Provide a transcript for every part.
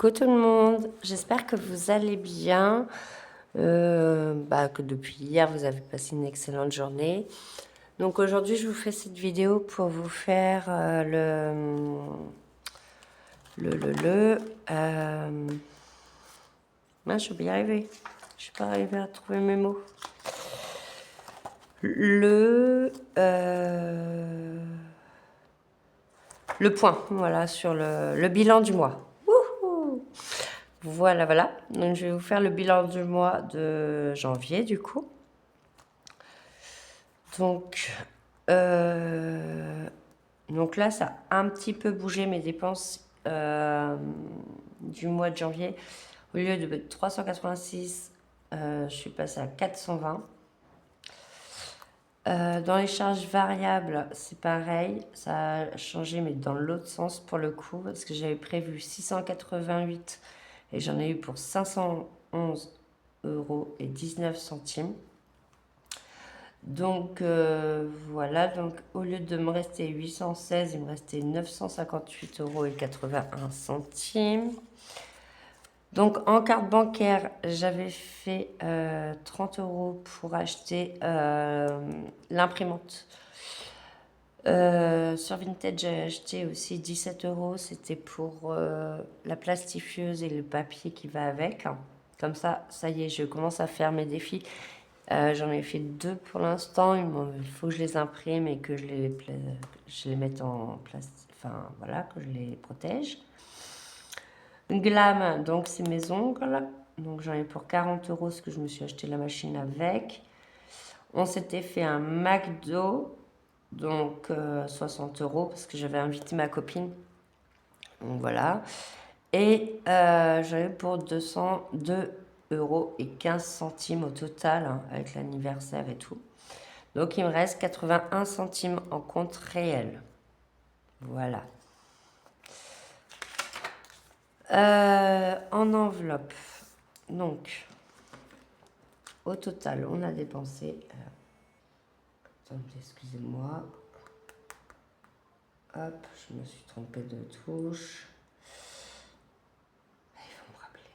Coucou tout le monde, j'espère que vous allez bien, que depuis hier vous avez passé une excellente journée. Donc aujourd'hui je vous fais cette vidéo pour vous faire mince, je vais y arriver, je suis pas arrivée à trouver mes mots. Le point, voilà, sur le bilan du mois. Wouhou! Voilà, voilà. Donc, je vais vous faire le bilan du mois de janvier, du coup. Donc, donc là, ça a un petit peu bougé mes dépenses du mois de janvier. Au lieu de 386, je suis passée à 420. Dans les charges variables, c'est pareil, ça a changé, mais dans l'autre sens pour le coup, parce que j'avais prévu 688 et j'en ai eu pour 511,19 €. Donc voilà, donc au lieu de me rester 816, il me restait 958,81 €. Donc en carte bancaire, j'avais fait 30 € pour acheter l'imprimante. Sur Vinted, j'ai acheté aussi 17 €. C'était pour la plastifieuse et le papier qui va avec. Comme ça y est, je commence à faire mes défis. J'en ai fait 2 pour l'instant. Il faut que je les imprime et que je les mette en plastique. Enfin voilà, que je les protège. Glam, donc c'est mes ongles. Donc j'en ai pour 40 € parce que je me suis acheté la machine avec. On s'était fait un McDo, donc 60 € parce que j'avais invité ma copine. Donc voilà. Et j'en ai pour 202,15 € au total, hein, avec l'anniversaire et tout. Donc il me reste 81 centimes en compte réel. Voilà. En enveloppe, donc au total, on a dépensé. Attendez, excusez-moi. Hop, je me suis trompée de touche. Il faut me rappeler.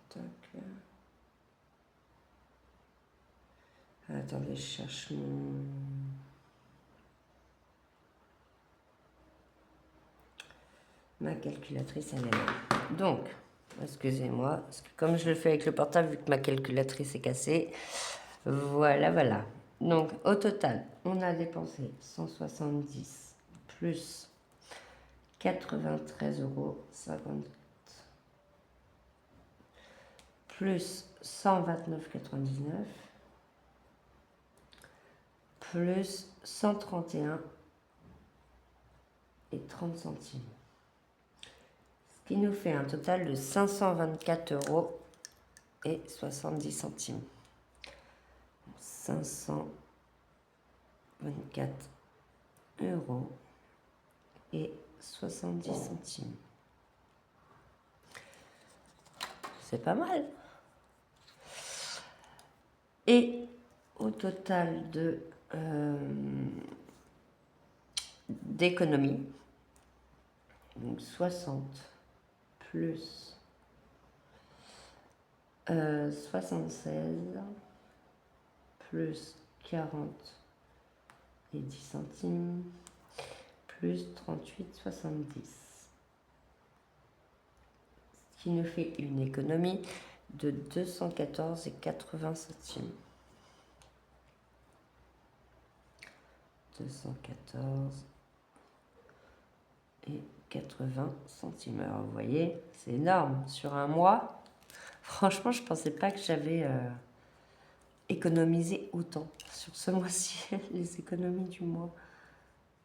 Tac. Attendez, je cherche mon. Ma calculatrice, elle est là. Donc, excusez-moi, parce que comme je le fais avec le portable, vu que ma calculatrice est cassée, voilà, voilà. Donc, au total, on a dépensé 170 plus 93,50 € plus 129,99 € plus 131,30 €. Ce qui nous fait un total de 524,70 €. 524,70 €. C'est pas mal. Et au total d'économie, donc 60 plus 76 plus 40,10 € plus 38,70, ce qui nous fait une économie de 214,80 €. 214,80 €. Alors vous voyez, c'est énorme sur un mois. Franchement, je pensais pas que j'avais économisé autant sur ce mois-ci. Les économies du mois.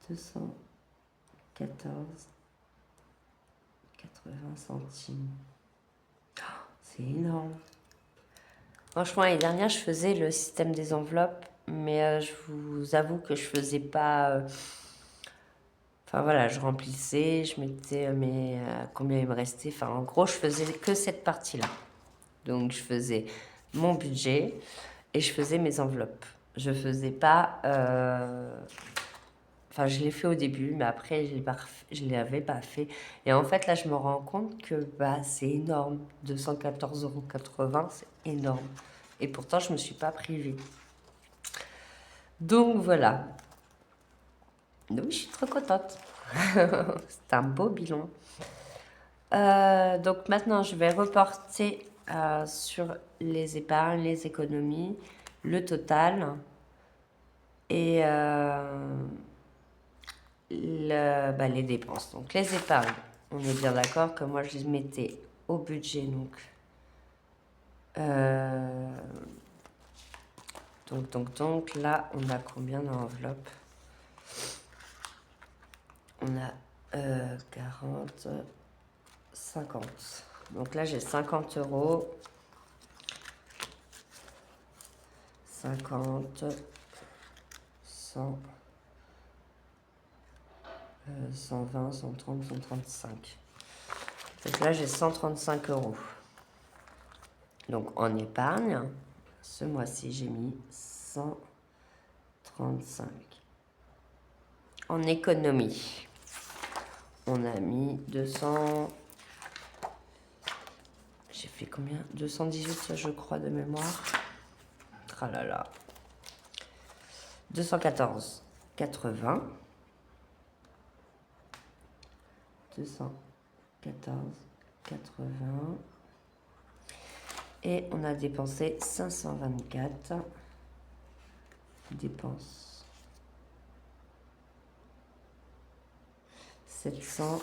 214,80 €. C'est énorme. Franchement, l'année dernière, je faisais le système des enveloppes, mais je vous avoue que je faisais pas. Enfin voilà, je remplissais, je mettais combien il me restait. Enfin, en gros, je faisais que cette partie-là. Donc, je faisais mon budget et je faisais mes enveloppes. Je faisais pas Enfin, je l'ai fait au début, mais après, je ne l'avais pas fait. Et en fait, là, je me rends compte que bah, c'est énorme. 214,80 €, c'est énorme. Et pourtant, je ne me suis pas privée. Donc, voilà. Donc, je suis trop contente. C'est un beau bilan. Donc, maintenant, je vais reporter sur les épargnes, les économies, le total. Et les dépenses. Donc les épargnes, on est bien d'accord que moi je les mettais au budget. Euh, donc là, on a combien dans l'enveloppe? On a 40, 50. Donc là, j'ai 50 €. 50, 100, 120, 130, 135. Donc là, j'ai 135 €. Donc en épargne, ce mois-ci, j'ai mis 135. En économie, on a mis 200. J'ai fait combien? 218, je crois, de mémoire. Tralala. 214, 80. 214, 80. Et on a dépensé 524. Dépenses. 700.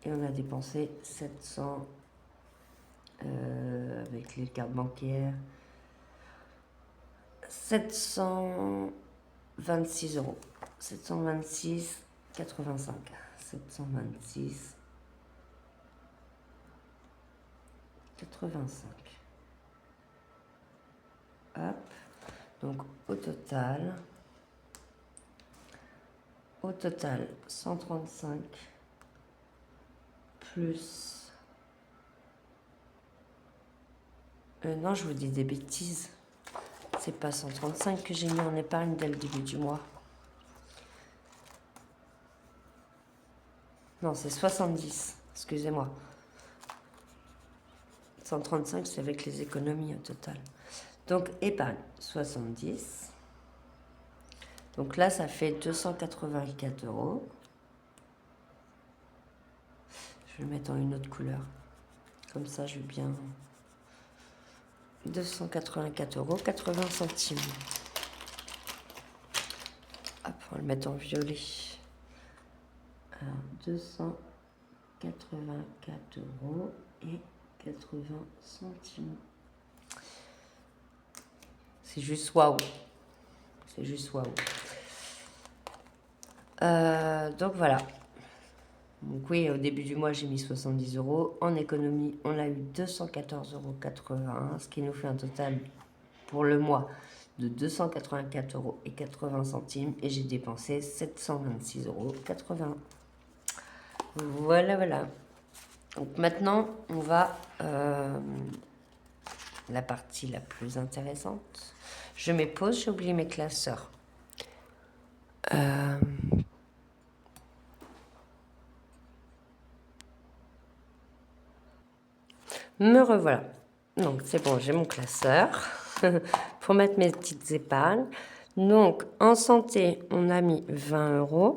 Et on a dépensé 700 avec les cartes bancaires. 726 €. 726, 85. 726, 85. Hop. Donc au total, 135 plus... non, je vous dis des bêtises. C'est pas 135 que j'ai mis en épargne dès le début du mois. Non, c'est 70. Excusez-moi. 135, c'est avec les économies au total. Donc, épargne, 70. Donc là, ça fait 284 €. Je vais le mettre en une autre couleur. Comme ça, je vais bien... 284 €, 80 centimes. Hop, on va le mettre en violet. Alors, 284 € et 80 centimes. C'est juste waouh. C'est juste waouh. Donc voilà. Donc oui, au début du mois, j'ai mis 70 €. En économie, on a eu 214,81 €, ce qui nous fait un total pour le mois de 284 € et 80 centimes. Et j'ai dépensé 726,80 €. Voilà, voilà. Donc maintenant, on va... la partie la plus intéressante. Je mets pause, j'ai oublié mes classeurs. Me revoilà. Donc c'est bon, j'ai mon classeur pour mettre mes petites épargnes. Donc en santé, on a mis 20 €.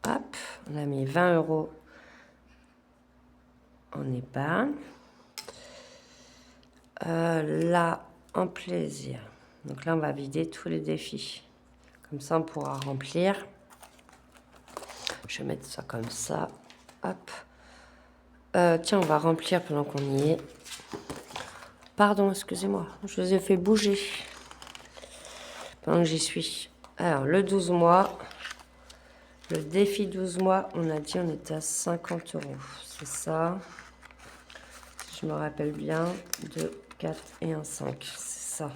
Hop, on a mis 20 € en épargne. Là, en plaisir. Donc là, on va vider tous les défis. Comme ça, on pourra remplir. Je vais mettre ça comme ça. Hop. Tiens, on va remplir pendant qu'on y est. Pardon, excusez-moi. Je vous ai fait bouger pendant que j'y suis. Alors, le 12 mois. Le défi 12 mois, on a dit on était à 50 €. C'est ça. Si je me rappelle bien. 2, 4 et 1, 5. C'est ça.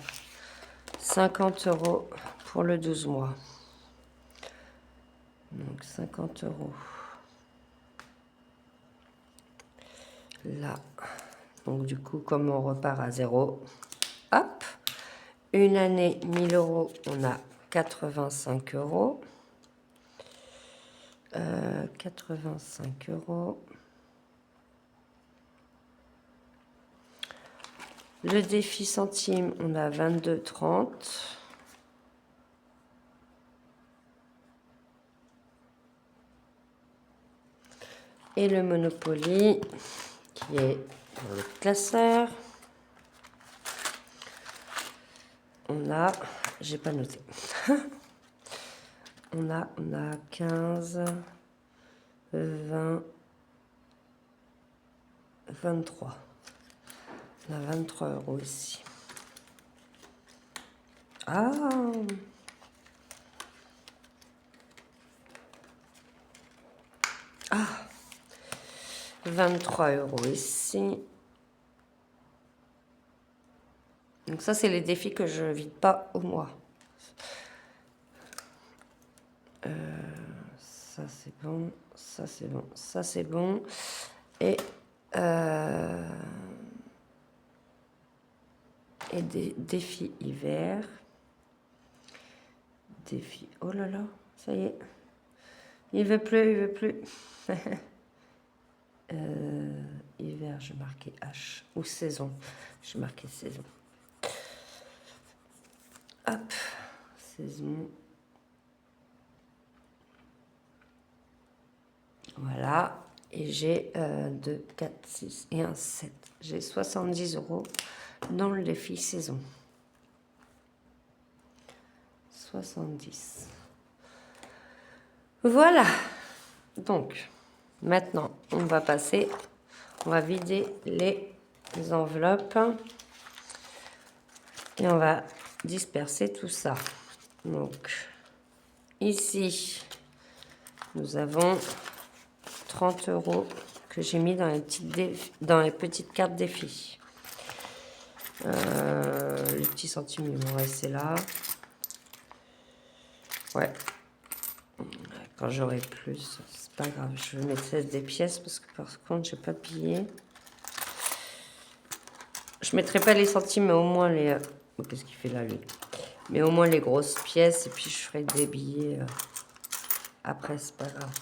50 € pour le 12 mois. Donc 50 €. Là. Donc du coup, comme on repart à 0, hop. Une année, 1000 euros, on a 85 euros. 85 euros. Le défi centime, on a 22,30. Et le Monopoly, qui est dans le classeur, on a, j'ai pas noté, on a 15, 20, 23. On a 23 euros ici. Ah! Ah! 23 euros ici. Donc ça, c'est les défis que je ne vide pas au mois. Ça, c'est bon. Ça, c'est bon. Ça, c'est bon. Et des défis hiver. Défi. Oh là là, ça y est. Il veut plus, il veut plus. Hiver, j'ai marqué H. Ou saison. J'ai marqué saison. Hop. Saison. Voilà. Et j'ai 2, 4, 6 et un 7. J'ai 70 euros dans le défi saison. 70. Voilà. Donc, maintenant, on va passer, on va vider les enveloppes et on va disperser tout ça. Donc, ici, nous avons 30 euros que j'ai mis dans les petites cartes défis. Les petits centimes, ils vont rester là. Ouais. Quand j'aurai plus, c'est pas grave. Je vais mettre des pièces parce que par contre, j'ai pas de billets. Je mettrai pas les centimes, mais au moins les... Qu'est-ce qu'il fait là, lui? Mais au moins les grosses pièces. Et puis, je ferai des billets après, c'est pas grave.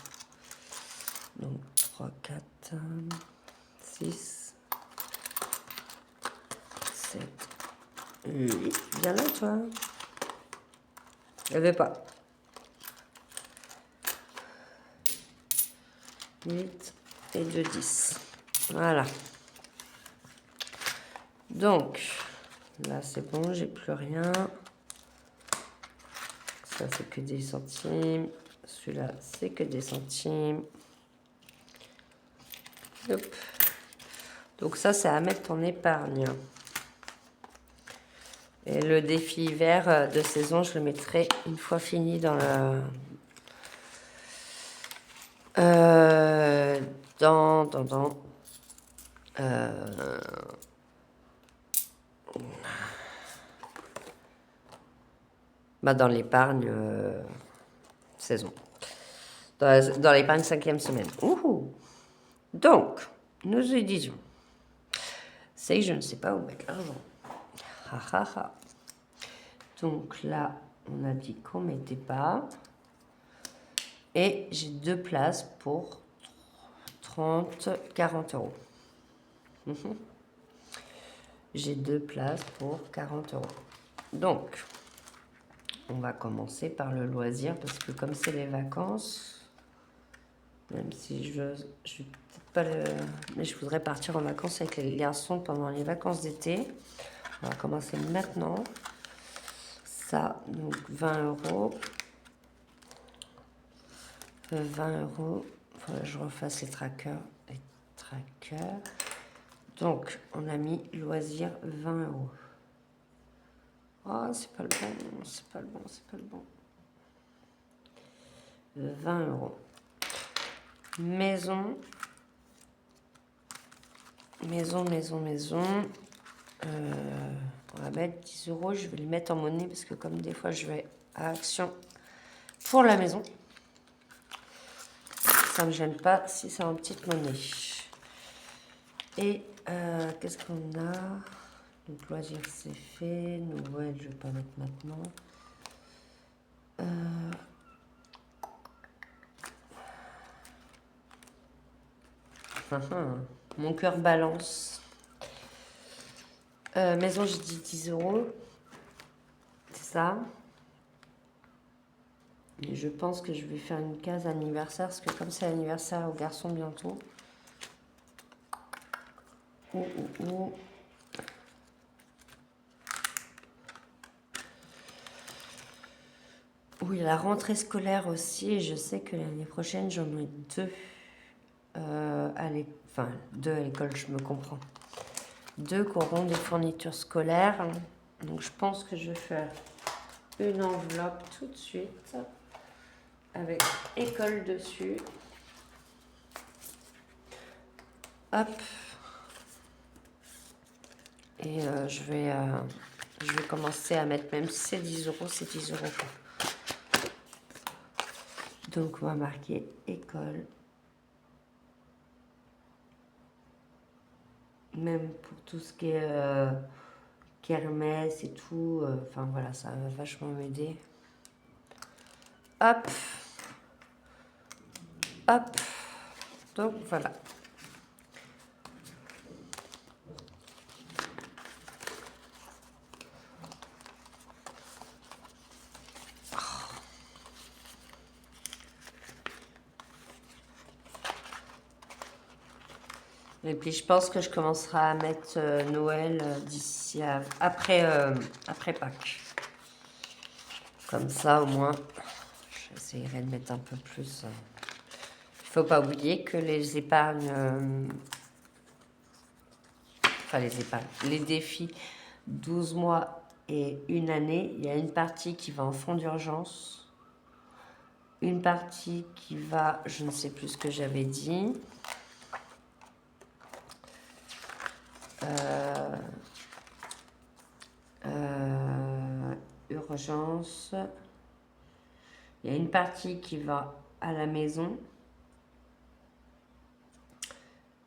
Donc, 3, 4, 6, 7, 8. Viens là, toi. Il n'y avait pas. 8 et 2, 10. Voilà. Donc, là, c'est bon, j'ai plus rien. Ça, c'est que des centimes. Celui-là, c'est que des centimes. Hop. Donc ça, c'est à mettre en épargne. Et le défi hiver de saison, je le mettrai une fois fini dans le... dans l'épargne saison. Dans l'épargne 5e semaine. Ouhou. Donc, nous y disions. C'est que je ne sais pas où mettre l'argent. Ha ha ha. Donc là, on a dit qu'on ne mettait pas. Et j'ai 2 places pour 30, 40 euros. J'ai 2 places pour 40 euros. Donc, on va commencer par le loisir parce que comme c'est les vacances, même si je vais peut-être pas le... Mais je voudrais partir en vacances avec les garçons pendant les vacances d'été. On va commencer maintenant. Ça, donc 20 euros. 20 euros. Faudrait que je refasse les trackers. Donc, on a mis loisir 20 euros. Oh, c'est pas le bon, c'est pas le bon, c'est pas le bon. 20 euros. Maison. On va mettre 10 euros. Je vais le mettre en monnaie parce que comme des fois je vais à Action pour la maison, ça me gêne pas si c'est en petite monnaie. Et qu'est-ce qu'on a? Donc, loisir, c'est fait. Noël, je ne vais pas mettre maintenant. Mon cœur balance. Maison, j'ai dit 10 €. C'est ça. Et je pense que je vais faire une case anniversaire, parce que comme c'est l'anniversaire au garçon bientôt. Oui, la rentrée scolaire aussi, et je sais que l'année prochaine, j'en ai 2 enfin 2 à l'école, je me comprends. 2 qui auront des fournitures scolaires. Donc je pense que je vais faire une enveloppe tout de suite avec école dessus. Hop. Et je vais commencer à mettre, même si c'est 10 €, c'est 10 €. Donc on va marquer école. Même pour tout ce qui est kermesse et tout. Enfin voilà, ça va vachement m'aider. Hop. Hop. Donc voilà. Et puis je pense que je commencerai à mettre Noël d'ici après Pâques. Comme ça au moins, j'essaierai de mettre un peu plus. Il ne faut pas oublier que les épargnes, les défis 12 mois et une année, il y a une partie qui va en fonds d'urgence, une partie qui va, je ne sais plus ce que j'avais dit, urgence, il y a une partie qui va à la maison,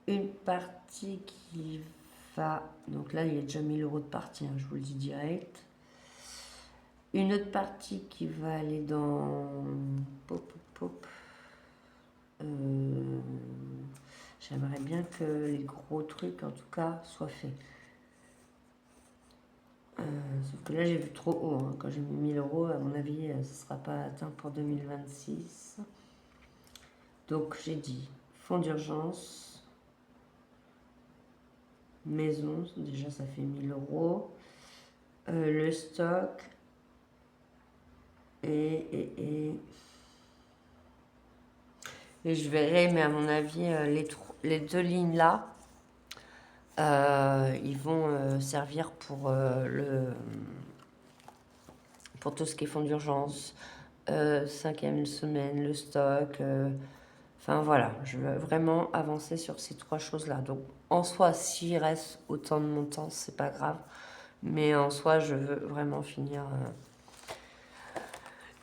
une partie qui va, donc là il y a déjà 1 000 € de partie, je vous le dis direct. Une autre partie qui va aller dans... J'aimerais bien que les gros trucs, en tout cas, soient faits. Sauf que là, j'ai vu trop haut. Quand j'ai mis 1 000 €, à mon avis, ce ne sera pas atteint pour 2026. Donc, j'ai dit fonds d'urgence, maison, déjà, ça fait 1 000 €. Le stock, et je verrai, mais à mon avis, les 2 lignes là, ils vont servir pour tout ce qui est fonds d'urgence, 5e semaine, le stock. Enfin voilà, je veux vraiment avancer sur ces 3 choses-là. Donc en soi, s'il reste autant de montants, c'est pas grave. Mais en soi, je veux vraiment finir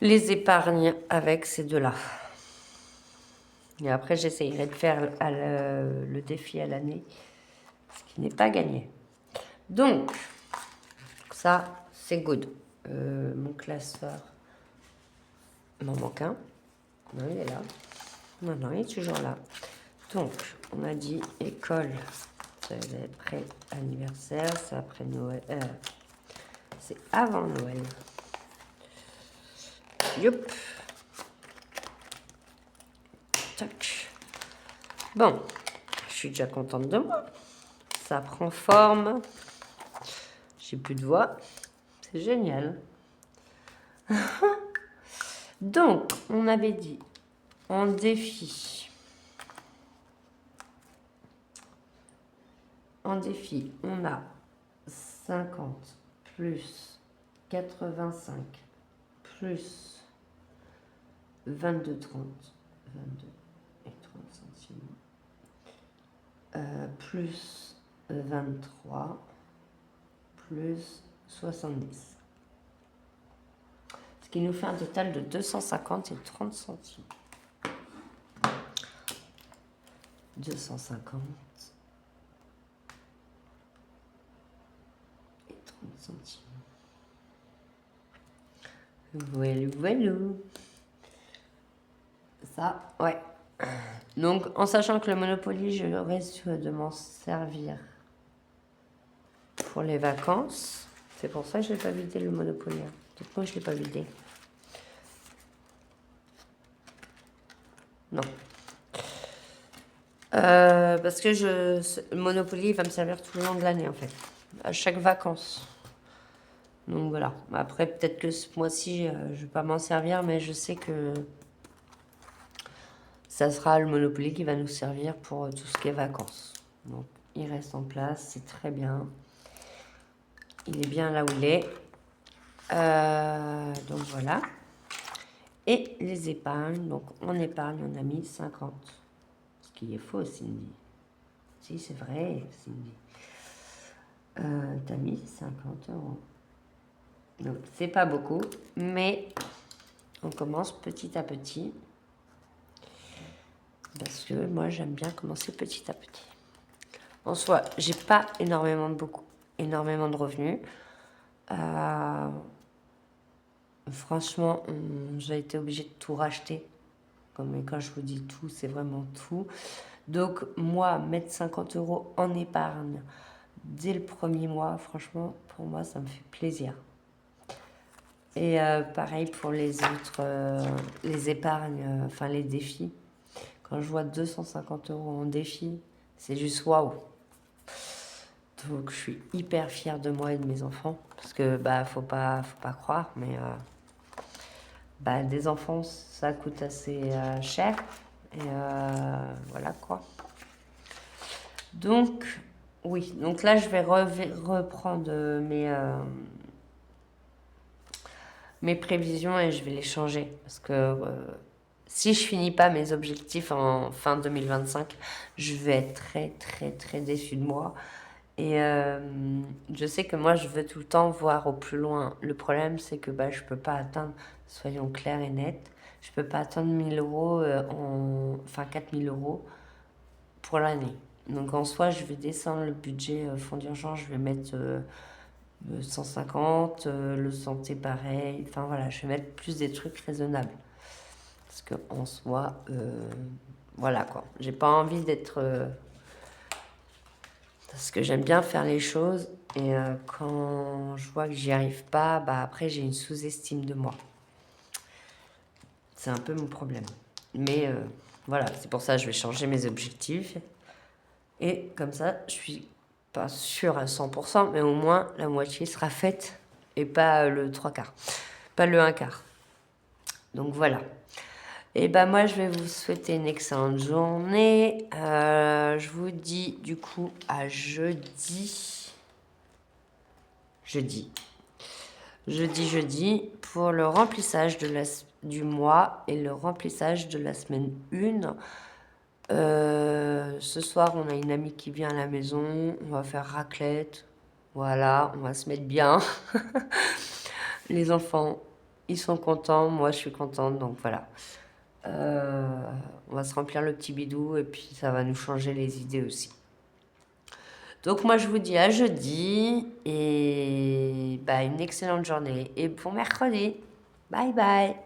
les épargnes avec ces 2-là. Et après, j'essayerai de faire le défi à l'année, ce qui n'est pas gagné. Donc, ça, c'est good. Mon classeur, il m'en manque un. Non, il est là. Non, il est toujours là. Donc, on a dit école. C'est après anniversaire, c'est après Noël. C'est avant Noël. Youp. Tac. Bon, je suis déjà contente de moi. Ça prend forme. J'ai plus de voix. C'est génial. Donc, on avait dit en défi. En défi, on a 50 plus 85 plus 22,30. 22 et 30 centimes. Plus 23 plus 70. Ce qui nous fait un total de 250 et 30 centimes. 250 centimes. Voilà, voilà. Ça, ouais. Donc, en sachant que le Monopoly, je risque de m'en servir pour les vacances. C'est pour ça que je n'ai pas vidé le Monopoly. Peut-être que je ne l'ai pas vidé. Non. Parce que le Monopoly va me servir tout le long de l'année, en fait. À chaque vacances. Donc voilà. Après, peut-être que ce mois-ci, je ne vais pas m'en servir, mais je sais que ça sera le Monopoly qui va nous servir pour tout ce qui est vacances. Donc, il reste en place, c'est très bien. Il est bien là où il est. Donc voilà. Et les épargnes. Donc, en épargne, on a mis 50. Ce qui est faux, Cindy. Si, c'est vrai, Cindy. T'as mis 50 euros. Donc, c'est pas beaucoup, mais on commence petit à petit. Parce que moi, j'aime bien commencer petit à petit. En soi, j'ai pas énormément de revenus. Franchement, j'ai été obligée de tout racheter. Mais quand je vous dis tout, c'est vraiment tout. Donc, moi, mettre 50 euros en épargne dès le premier mois, franchement, pour moi, ça me fait plaisir. Et pareil pour les autres, les épargnes, enfin les défis. Quand je vois 250 euros en défi, c'est juste waouh. Donc je suis hyper fière de moi et de mes enfants. Parce que faut pas croire, mais des enfants, ça coûte assez cher. Et voilà quoi. Donc, oui. Donc là, je vais reprendre mes prévisions et je vais les changer. Parce que si je finis pas mes objectifs en fin 2025, je vais être très, très, très déçue de moi. Et je sais que moi, je veux tout le temps voir au plus loin. Le problème, c'est que je peux pas atteindre, soyons clairs et nets, je peux pas atteindre 1000 euros, 4000 euros pour l'année. Donc en soi, je vais descendre le budget fonds d'urgence, je vais mettre 150, le santé pareil. Enfin voilà, je vais mettre plus des trucs raisonnables. Parce qu'en soi, voilà quoi. J'ai pas envie d'être... parce que j'aime bien faire les choses. Et quand je vois que j'y arrive pas, après j'ai une sous-estime de moi. C'est un peu mon problème. Mais voilà, c'est pour ça que je vais changer mes objectifs. Et comme ça, je suis pas sûre à 100%, mais au moins la moitié sera faite et pas le 3/4. Pas le 1/4. Donc voilà. Et moi, je vais vous souhaiter une excellente journée. Je vous dis du coup à jeudi. Jeudi pour le remplissage du mois et le remplissage de la semaine 1. Ce soir, on a une amie qui vient à la maison. On va faire raclette. Voilà, on va se mettre bien. Les enfants, ils sont contents. Moi, je suis contente. Donc voilà. On va se remplir le petit bidou et puis ça va nous changer les idées aussi. Donc moi je vous dis à jeudi et une excellente journée et bon mercredi. Bye bye.